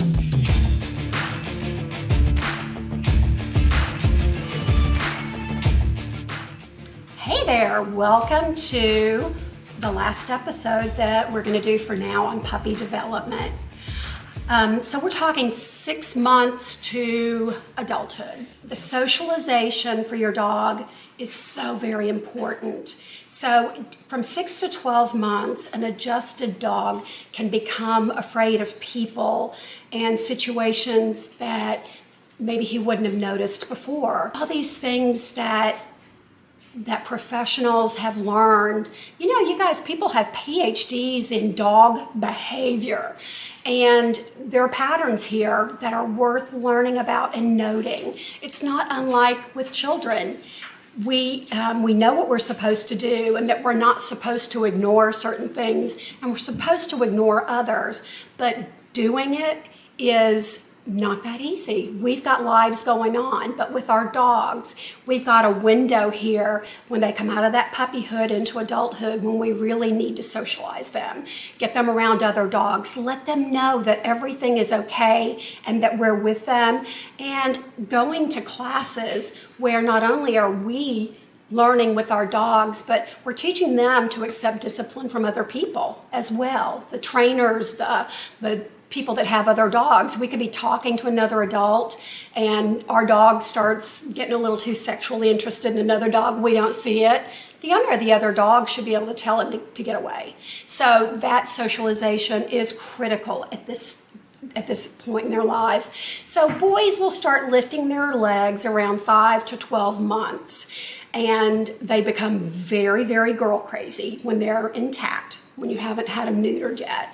Hey there, welcome to the last episode that we're going to do for now on puppy development. So we're talking 6 months to adulthood. The socialization for your dog is so very important. So from 6 to 12 months, an adjusted dog can become afraid of people and situations that maybe he wouldn't have noticed before. All these things that professionals have learned. You know, you guys, people have PhDs in dog behavior, and there are patterns here that are worth learning about and noting. It's not unlike with children. We know what we're supposed to do and that we're not supposed to ignore certain things and we're supposed to ignore others, but doing it is not that easy. We've got lives going on, but with our dogs, we've got a window here when they come out of that puppyhood into adulthood when we really need to socialize them, get them around other dogs, let them know that everything is okay and that we're with them, and going to classes where not only are we learning with our dogs, but we're teaching them to accept discipline from other people as well. The trainers, the people that have other dogs. We could be talking to another adult and our dog starts getting a little too sexually interested in another dog. We don't see it. The owner of the other dog should be able to tell him to get away. So that socialization is critical at this point in their lives. So boys will start lifting their legs around 5 to 12 months, and they become very, very girl crazy when they're intact, when you haven't had them neutered yet.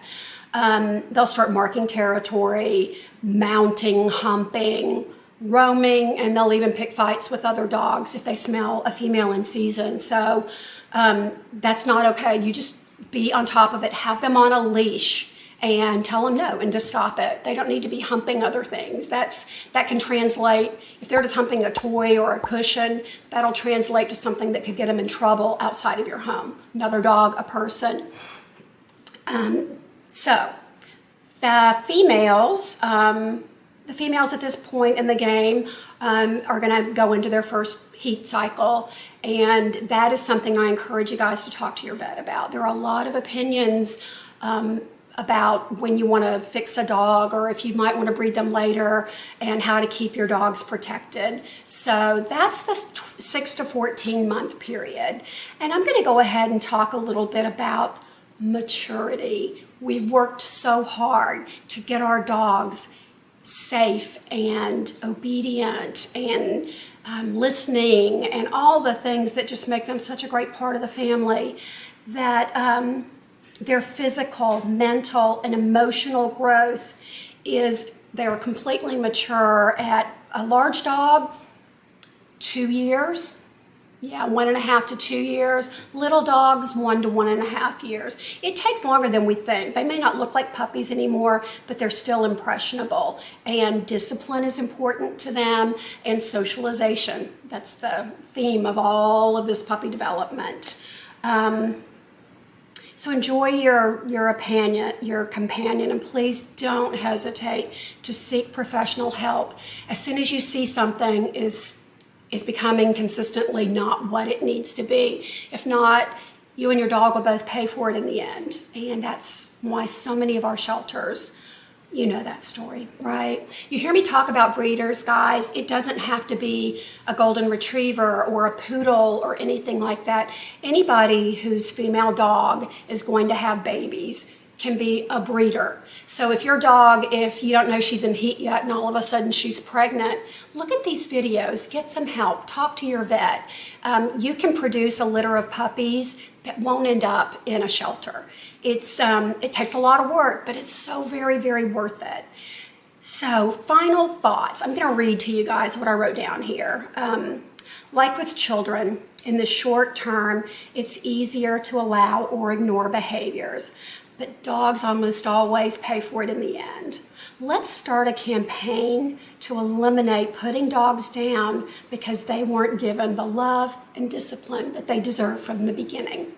They'll start marking territory, mounting, humping, roaming, and they'll even pick fights with other dogs if they smell a female in season. So that's not okay. You just be on top of it. Have them on a leash and tell them no and to stop it. They don't need to be humping other things. That can translate, if they're just humping a toy or a cushion, that'll translate to something that could get them in trouble outside of your home. Another dog, a person. So the females at this point in the game are going to go into their first heat cycle, and that is something I encourage you guys to talk to your vet about. There are a lot of opinions about when you want to fix a dog or if you might want to breed them later and how to keep your dogs protected. So that's the 6 to 14 month period. And I'm going to go ahead and talk a little bit about maturity. We've worked so hard to get our dogs safe and obedient and listening and all the things that just make them such a great part of the family, that their physical, mental, and emotional growth they're completely mature at a large dog, 2 years. Yeah, 1.5 to 2 years. Little dogs, 1 to 1.5 years. It takes longer than we think. They may not look like puppies anymore, but they're still impressionable. And discipline is important to them, and socialization. That's the theme of all of this puppy development. So enjoy your companion, and please don't hesitate to seek professional help. As soon as you see something is becoming consistently not what it needs to be. If not, you and your dog will both pay for it in the end. And that's why so many of our shelters, you know that story, right? You hear me talk about breeders, guys. It doesn't have to be a golden retriever or a poodle or anything like that. Anybody whose female dog is going to have babies can be a breeder. So if your dog, if you don't know she's in heat yet and all of a sudden she's pregnant, look at these videos, get some help, talk to your vet. You can produce a litter of puppies that won't end up in a shelter. It takes a lot of work, but it's so very, very worth it. So final thoughts. I'm going to read to you guys what I wrote down here. Like with children, in the short term, it's easier to allow or ignore behaviors. But dogs almost always pay for it in the end. Let's start a campaign to eliminate putting dogs down because they weren't given the love and discipline that they deserve from the beginning.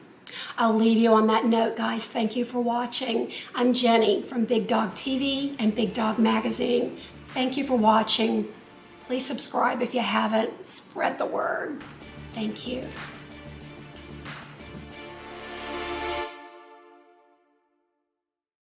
I'll leave you on that note, guys. Thank you for watching. I'm Jenny from Big Dog TV and Big Dog Magazine. Thank you for watching. Please subscribe if you haven't. Spread the word. Thank you.